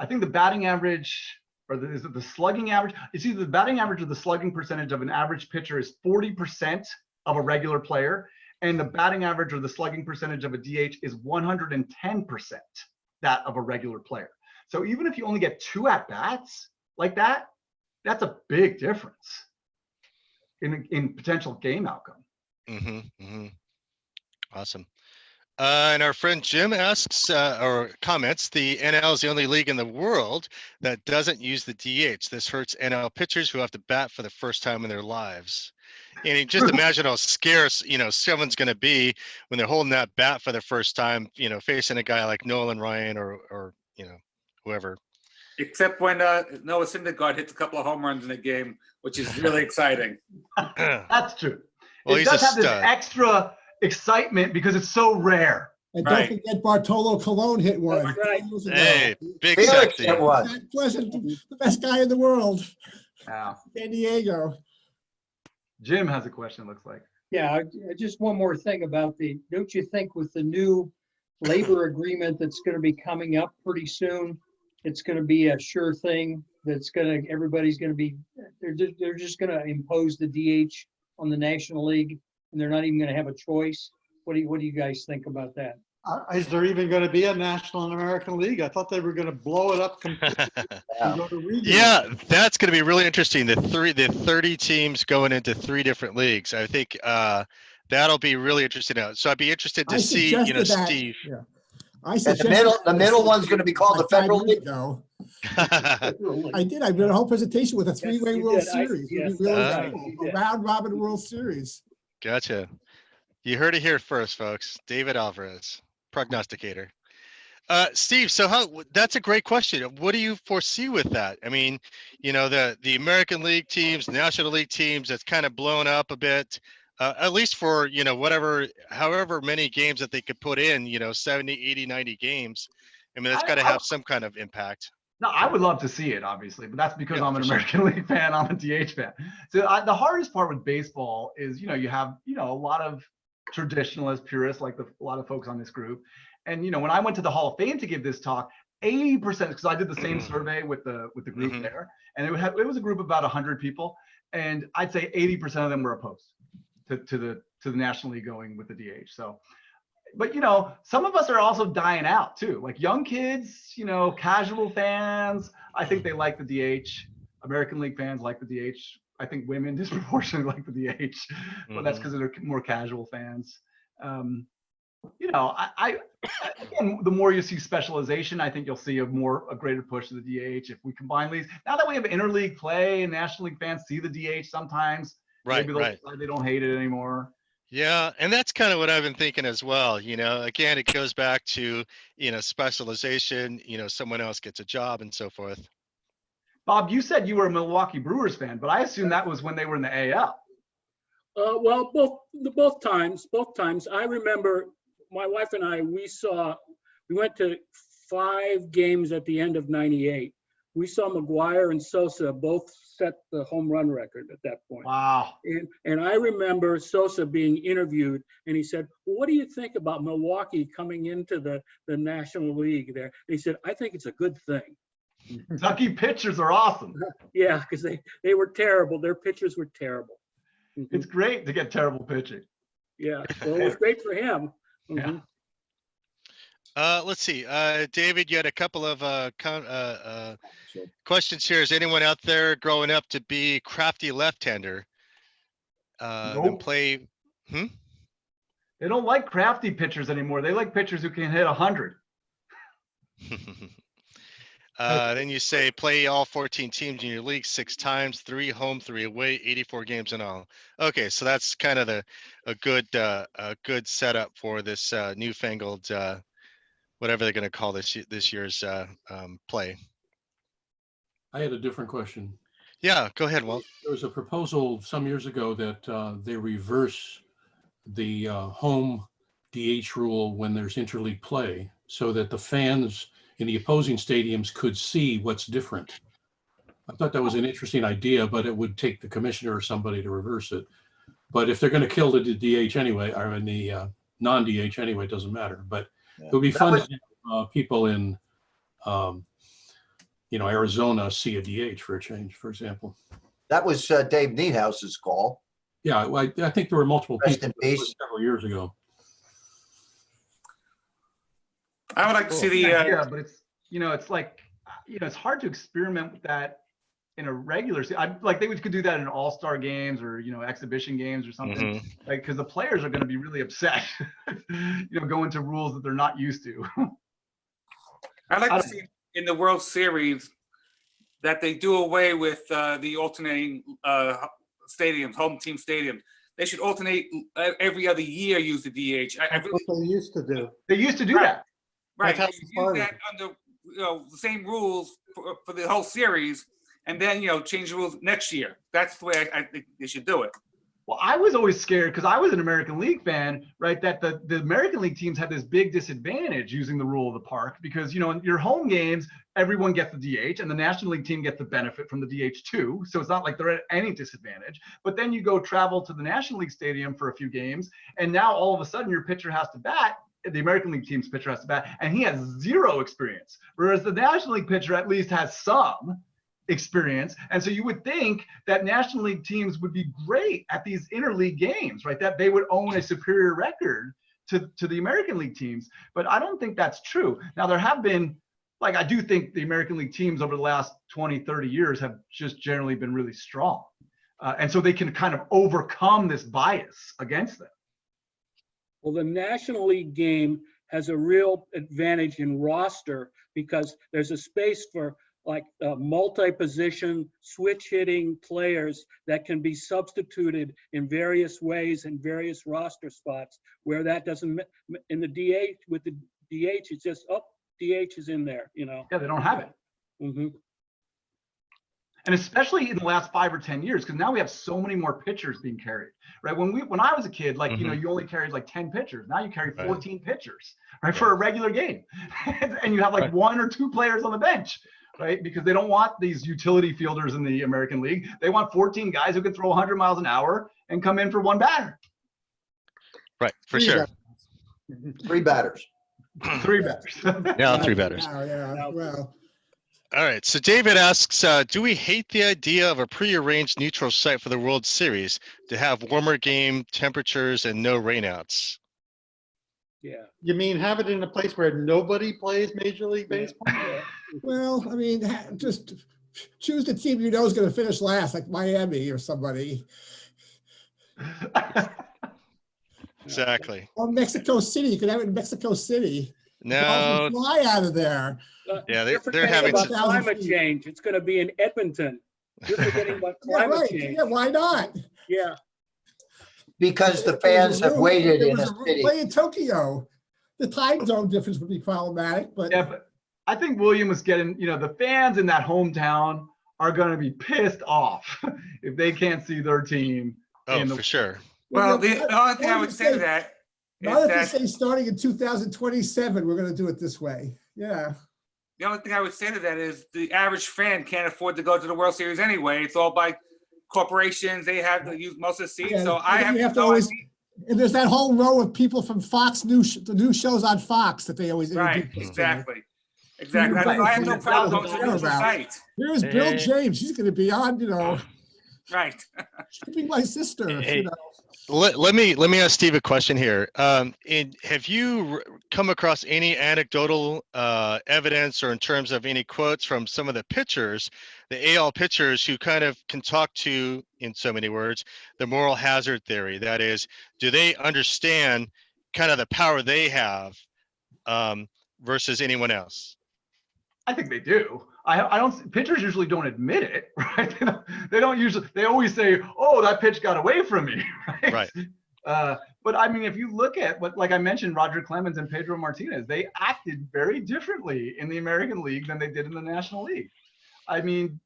think the batting average, or is it the slugging average? It's either the batting average or the slugging percentage of an average pitcher is 40% of a regular player, and the batting average or the slugging percentage of a DH is 110% that of a regular player. So even if you only get 2 at bats like that, that's a big difference in potential game outcome. Awesome. And our friend Jim asks or comments, the NL is the only league in the world that doesn't use the DH. This hurts NL pitchers who have to bat for the first time in their lives. And you just imagine how scarce, you know, someone's going to be when they're holding that bat for the first time, you know, facing a guy like Nolan Ryan or you know, whoever. Except when Noah Syndergaard hits a couple of home runs in a game, which is really exciting. That's true. Well, it does have this extra excitement because it's so rare, And Right. don't forget Bartolo Colon hit one. That's right. years ago. Hey, big Felix sexy. hit one. That Pleasant, the best guy in the world, Yeah. San Diego. Jim has a question, it looks like. Yeah, just one more thing about don't you think with the new labor agreement that's going to be coming up pretty soon, it's going to be a sure thing everybody's going to be, they're just going to impose the DH on the National League and they're not even going to have a choice? What do you guys think about that? Is there even going to be a National and American League? I thought they were going to blow it up completely and go to regional. Yeah, that's going to be really interesting. The 30 teams going into 3 different leagues. I think that'll be really interesting. So I'd be interested to I see, suggested that. Steve. Yeah. I And suggested the middle one's going to be called the like 5 Federal years League. ago. I did. I did a whole presentation with a 3-way you World did. Series. Yes, It'd be really Ah. cool. you did. A round robin World Series. Gotcha. You heard it here first, folks. David Alvarez, prognosticator. Steve, so that's a great question. What do you foresee with that? I mean, the American League teams, National League teams, that's kind of blown up a bit, at least for, however many games that they could put in, 70, 80, 90 games. I mean, that's got to have some kind of impact. No, I would love to see it, obviously, but that's because Yeah, I'm an for sure. American League fan. I'm a DH fan. So the hardest part with baseball is, you have, a lot of traditionalists, purists, like a lot of folks on this group. And, when I went to the Hall of Fame to give this talk, 80%, because I did the same survey with the group Mhm. there, and it was a group of about 100 people, and I'd say 80% of them were opposed to the National League going with the DH. So, but some of us are also dying out too, like young kids, casual fans. I think they like the DH. American League fans like the DH. I think women disproportionately like the DH, but that's because they're more casual fans. Again, the more you see specialization, I think you'll see a greater push to the DH. If we combine leagues, now that we have interleague play and National League fans see the DH sometimes, maybe they'll decide they don't hate it anymore. Yeah, and that's kind of what I've been thinking as well. Again, it goes back to, specialization, someone else gets a job and so forth. Bob, you said you were a Milwaukee Brewers fan, but I assume that was when they were in the AL. Well, both times. I remember my wife and I, we went to 5 games at the end of '98. We saw McGuire and Sosa both set the home run record at that point. Wow. And I remember Sosa being interviewed and he said, well, what do you think about Milwaukee coming into the National League there? And he said, I think it's a good thing. Kentucky pitchers are awesome. Yeah, because they were terrible. Their pitchers were terrible. It's great to get terrible pitching. Yeah, well, it was great for him. Yeah. Let's see. David, you had a couple of questions here. Is anyone out there growing up to be crafty left-hander? Nope. Play. They don't like crafty pitchers anymore. They like pitchers who can hit 100. Then you say play all 14 teams in your league 6 times, 3 home, 3 away, 84 games in all. Okay, so that's kind of a good setup for this newfangled whatever they're going to call this year's play. I had a different question. Yeah, go ahead, Walt. There was a proposal some years ago that they reverse the home DH rule when there's interleague play so that the fans in the opposing stadiums could see what's different. I thought that was an interesting idea, but it would take the commissioner or somebody to reverse it. But if they're going to kill the DH anyway, or in the non-DH anyway, it doesn't matter. But it would be fun to have people in, Arizona see a DH for a change, for example. That was Dave Neathouse's call. Yeah, I think there were multiple Rest people in peace. several years ago. I would like to see the. Yeah, but it's like, it's hard to experiment with that in a regular season. Like they could do that in all-star games or, exhibition games or something. Like, because the players are going to be really upset, going to rules that they're not used to. I'd like to see in the World Series that they do away with the alternating stadiums, home team stadiums. They should alternate every other year, use the DH. That's what they used to do. They used to do that. Right. That's how You it use started. that under the same rules for the whole series, and then change the rules next year. That's the way I think they should do it. Well, I was always scared because I was an American League fan, right? That the American League teams had this big disadvantage using the rule of the park because, you know, in your home games, everyone gets the DH and the National League team gets the benefit from the DH too. So it's not like they're at any disadvantage. But then you go travel to the National League stadium for a few games, and now all of a sudden your pitcher has to bat. The American League team's pitcher has to bat, and he has zero experience, whereas the National League pitcher at least has some experience. And so you would think that National League teams would be great at these interleague games, right? That they would own a superior record to the American League teams. But I don't think that's true. Now, there have been, like, I do think the American League teams over the last 20, 30 years have just generally been really strong. And so they can kind of overcome this bias against them. Well, the National League game has a real advantage in roster because there's a space for like multi-position switch hitting players that can be substituted in various ways in various roster spots where that doesn't, in the DH, with the DH, it's just, oh, DH is in there, you know? Yeah, they don't have it. Mm-hmm. And especially in the last 5 or 10 years, because now we have so many more pitchers being carried, right? When I was a kid, like, you know, you only carried like 10 pitchers. Now you carry 14 pitchers, right, for a regular game. And you have like 1 or 2 players on the bench, right? Because they don't want these utility fielders in the American League. They want 14 guys who can throw 100 miles an hour and come in for 1 batter. Right, for sure. 3 batters. 3 batters. Now 3 batters. Yeah, well. All right. So David asks, do we hate the idea of a prearranged neutral site for the World Series to have warmer game temperatures and no rainouts? Yeah. You mean have it in a place where nobody plays Major League Baseball? Well, I mean, just choose the team you know is going to finish last, like Miami or somebody. Exactly. Or Mexico City. You could have it in Mexico City. No. Fly out of there. Yeah, You're they're forgetting having about some, climate change. It's going to be in Edmonton. You're forgetting about Yeah, climate right. change. Yeah, why not? Yeah. Because the fans have waited in a city. Play in Tokyo. The time zone difference would be problematic, but Yeah, but I think William was getting, you know, the fans in that hometown are going to be pissed off if they can't see their team. oh, for sure. Well, the only thing I would say to that Not is if you that say starting in 2027, we're going to do it this way. Yeah. the only thing I would say to that is the average fan can't afford to go to the World Series anyway. It's all by corporations. They have to use most of the seats. Yeah, So I I think you have have to no always, idea. and there's that whole row of people from Fox News, the new shows on Fox that they always Right, introduce us to. exactly. Exactly. Right. I have no problem going to Care the neutral about. site. Here's Bill James. He's going to be on, you know, Right. shipping my sister. Hey, You know. Let me ask Steve a question here. Have you come across any anecdotal evidence or in terms of any quotes from some of the pitchers, the AL pitchers who kind of can talk to, in so many words, the moral hazard theory? That is, do they understand kind of the power they have versus anyone else? I think they do. I don't. Pitchers usually don't admit it, right? They don't usually. They always say, "Oh, that pitch got away from me," right? But I mean, if you look at what, like I mentioned, Roger Clemens and Pedro Martinez, they acted very differently in the American League than they did in the National League. I mean,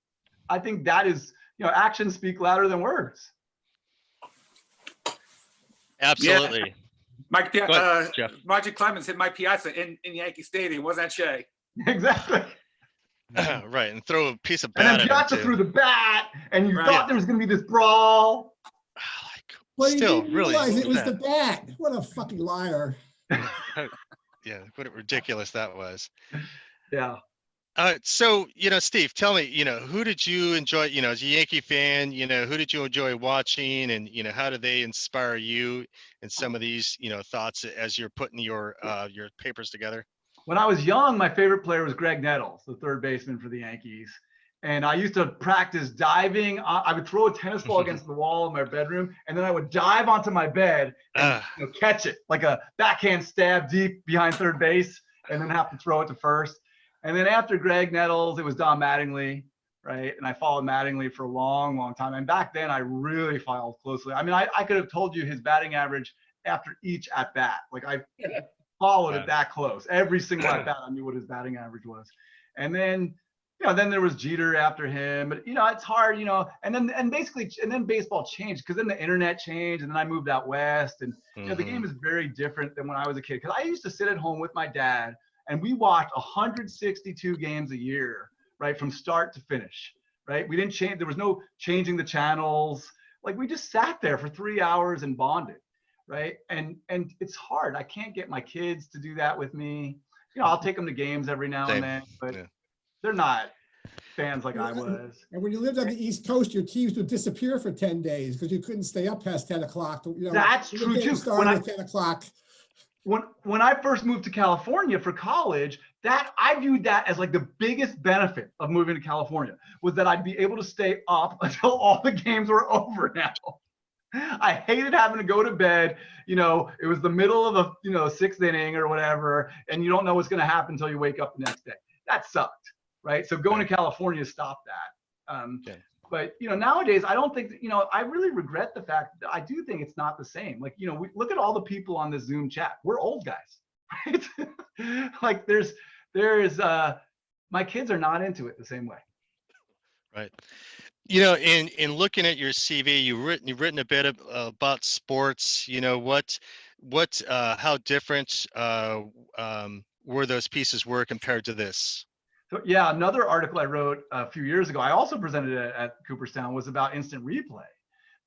I think that is, you know, actions speak louder than words. Absolutely. Mike, Go ahead, Jeff. Roger Clemens hit Mike Piazza in Yankee Stadium. Wasn't that Shea? Exactly. Right, and throw a piece of And bat then at him, Piazza too. threw the bat, and you Right. thought there was going to be this brawl. Well, you Still, didn't really, realize it was that- the bat. What a fucking liar. Yeah, what ridiculous that was. Yeah. So, you know, Steve, tell me, you know, who did you enjoy, you know, as a Yankee fan, you know, who did you enjoy watching, and, you know, how did they inspire you in some of these, you know, thoughts as you're putting your papers together? When I was young, my favorite player was Greg Nettles, the third baseman for the Yankees. And I used to practice diving. I would throw a tennis ball against the wall in my bedroom, and then I would dive onto my bed and you know, catch it like a backhand stab deep behind third base, and then have to throw it to first. And then after Greg Nettles, it was Don Mattingly, right? And I followed Mattingly for a long, long time. And back then, I really followed closely. I mean, I could have told you his batting average after each at bat. Like I followed it that close. Every single at bat, I knew what his batting average was. And then then there was Jeter after him, but it's hard, and then baseball changed because then the internet changed, and then I moved out west, and the game is very different than when I was a kid. Because I used to sit at home with my dad, and we watched 162 games a year, right, from start to finish, right? We didn't change. There was no changing the channels. Like we just sat there for 3 hours and bonded, right? And it's hard. I can't get my kids to do that with me. I'll take them to games every now and then, but they're not fans like I was. And when you lived on the East Coast, your teams would disappear for 10 days because you couldn't stay up past 10 o'clock. That's true too. Started at 10 o'clock. When I first moved to California for college, I viewed that as like the biggest benefit of moving to California was that I'd be able to stay up until all the games were over now. I hated having to go to bed. It was the middle of the sixth inning or whatever, and you don't know what's going to happen until you wake up the next day. That sucked, right? So going to California stopped that. But nowadays, I don't think I really regret the fact that I do think it's not the same. Like we look at all the people on the Zoom chat. We're old guys, right? Like there's my kids are not into it the same way. Right. In looking at your CV, you've written a bit about sports. How different were those pieces compared to this? So yeah, another article I wrote a few years ago, I also presented it at Cooperstown, was about instant replay.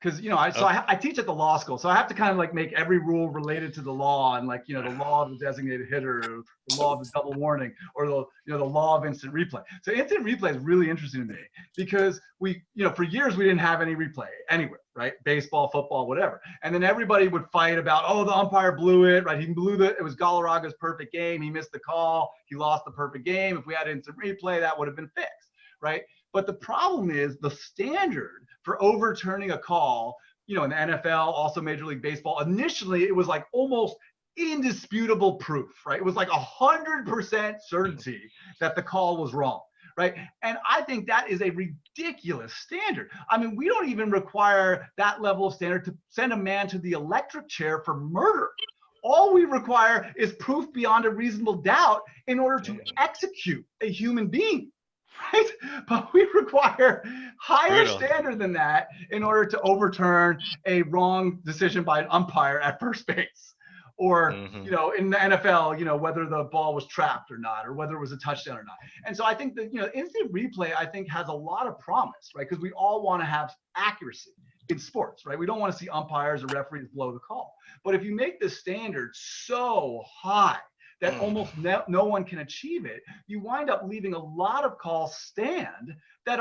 Because I teach at the law school, so I have to kind of like make every rule related to the law, and like the law of the designated hitter, or the law of the double warning, or the law of instant replay. So instant replay is really interesting to me because we for years we didn't have any replay anywhere, right? Baseball, football, whatever, and then everybody would fight about, oh, the umpire blew it, right? It was Galarraga's perfect game, he missed the call, he lost the perfect game. If we had instant replay, that would have been fixed, right? But the problem is the standard for overturning a call, in the NFL, also Major League Baseball, initially it was like almost indisputable proof, right? It was like 100% certainty that the call was wrong, right? And I think that is a ridiculous standard. I mean, we don't even require that level of standard to send a man to the electric chair for murder. All we require is proof beyond a reasonable doubt in order to execute a human being. Right? But we require higher standard than that in order to overturn a wrong decision by an umpire at first base, or in the NFL, whether the ball was trapped or not, or whether it was a touchdown or not. And so I think that instant replay, I think, has a lot of promise, right? Because we all want to have accuracy in sports, right? We don't want to see umpires or referees blow the call. But if you make the standard so high that almost no one can achieve it, you wind up leaving a lot of calls stand that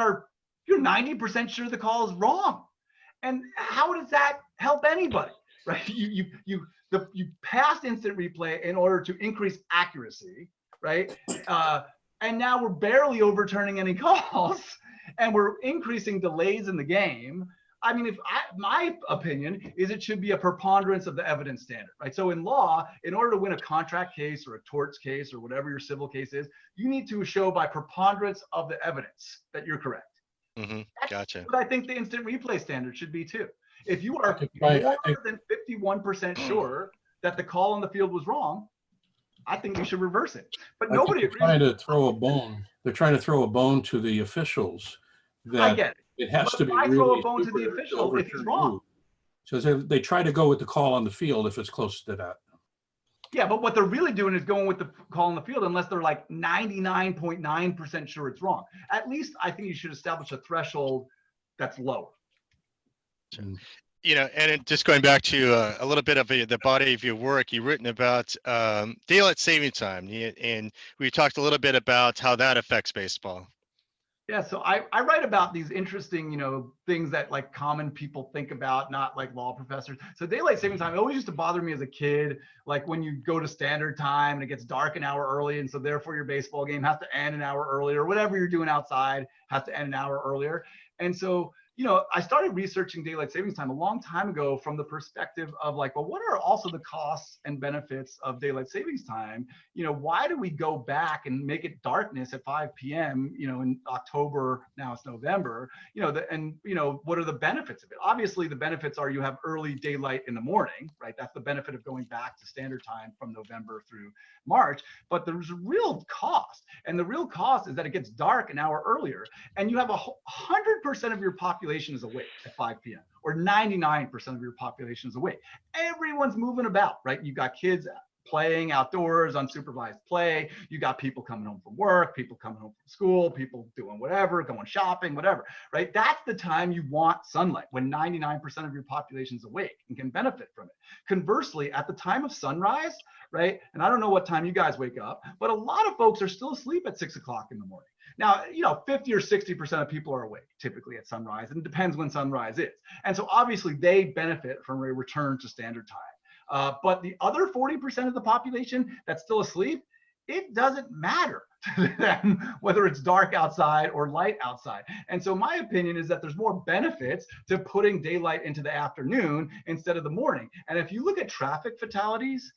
you're 90% sure the call is wrong. And how does that help anybody, right? You passed instant replay in order to increase accuracy, right? And now we're barely overturning any calls, and we're increasing delays in the game. I mean, my opinion is it should be a preponderance of the evidence standard, right? So in law, in order to win a contract case or a torts case or whatever your civil case is, you need to show by preponderance of the evidence that you're correct. Gotcha. But I think the instant replay standard should be too. If you are more than 51% sure that the call on the field was wrong, I think you should reverse it. But nobody agrees. They're trying to throw a bone to the officials. I get it. It has to be I really throw a bone to the official if he's wrong. So they try to go with the call on the field if it's close to that. Yeah, but what they're really doing is going with the call on the field unless they're like 99.9% sure it's wrong. At least I think you should establish a threshold that's lower. And just going back to a little bit of the body of your work, you've written about daylight saving time, and we talked a little bit about how that affects baseball. Yeah, so I write about these interesting, things that like common people think about, not like law professors. So daylight saving time, it always used to bother me as a kid, like when you go to standard time and it gets dark an hour early, and so therefore your baseball game has to end an hour earlier, or whatever you're doing outside has to end an hour earlier. And so, I started researching daylight savings time a long time ago from the perspective of like, well, what are also the costs and benefits of daylight savings time? Why do we go back and make it darkness at 5 p.m., in October, now it's November, what are the benefits of it? Obviously, the benefits are you have early daylight in the morning, right? That's the benefit of going back to standard time from November through March, but there's a real cost. And the real cost is that it gets dark an hour earlier, and you have 100% of your population is awake at 5 p.m. or 99% of your population is awake. Everyone's moving about, right? You got kids playing outdoors, unsupervised play. You got people coming home from work, people coming home from school, people doing whatever, going shopping, whatever, right? That's the time you want sunlight, when 99% of your population is awake and can benefit from it. Conversely, at the time of sunrise, right? And I don't know what time you guys wake up, but a lot of folks are still asleep at 6 o'clock in the morning. Now, 50 or 60% of people are awake typically at sunrise, and it depends when sunrise is. And so obviously they benefit from a return to standard time. But the other 40% of the population that's still asleep, it doesn't matter to them whether it's dark outside or light outside. And so my opinion is that there's more benefits to putting daylight into the afternoon instead of the morning. And if you look at traffic fatalities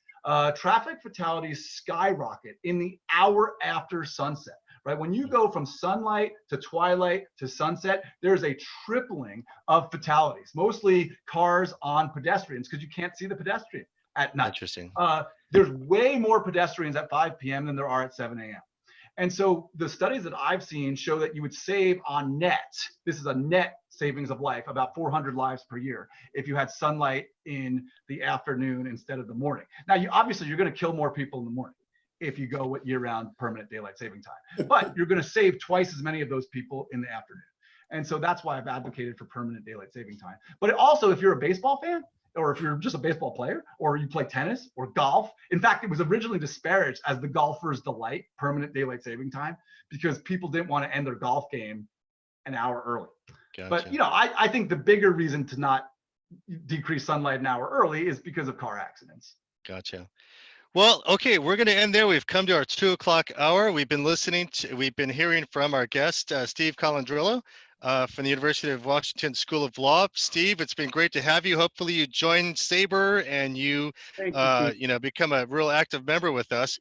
skyrocket in the hour after sunset. Right? When you go from sunlight to twilight to sunset, there's a tripling of fatalities, mostly cars on pedestrians, because you can't see the pedestrian at night. Interesting. There's way more pedestrians at 5 p.m. than there are at 7 a.m. And so the studies that I've seen show that you would save on net, this is a net savings of life, about 400 lives per year if you had sunlight in the afternoon instead of the morning. Now, obviously, you're going to kill more people in the morning if you go with year-round permanent daylight saving time. But you're going to save twice as many of those people in the afternoon. And so that's why I've advocated for permanent daylight saving time. But also, if you're a baseball fan, or if you're just a baseball player, or you play tennis or golf, in fact, it was originally disparaged as the golfer's delight, permanent daylight saving time, because people didn't want to end their golf game an hour early. Gotcha. But, I think the bigger reason to not decrease sunlight an hour early is because of car accidents. Gotcha. Well, okay, we're going to end there. We've come to our 2 o'clock hour. We've been hearing from our guest, Steve Calandrillo, from the University of Washington School of Law. Steve, it's been great to have you. Hopefully you join SABR and you become a real active member with us.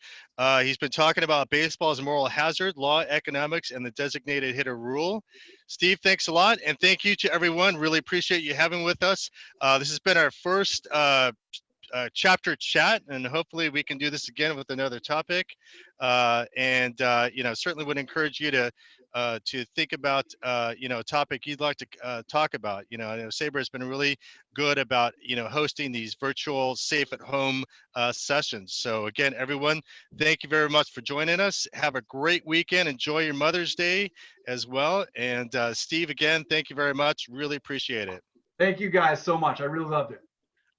He's been talking about baseball as a moral hazard, law, economics, and the designated hitter rule. Steve, thanks a lot. And thank you to everyone. Really appreciate you having with us. This has been our first chapter chat, and hopefully we can do this again with another topic. Certainly would encourage you to think about a topic you'd like to talk about. I know SABR has been really good about hosting these virtual safe at home sessions. So again, everyone, thank you very much for joining us. Have a great weekend. Enjoy your Mother's Day as well. And Steve, again, thank you very much. Really appreciate it. Thank you guys so much. I really loved it.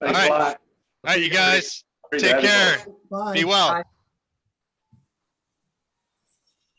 Thanks a lot. All right, you guys, take care. Bye. Be well. Bye.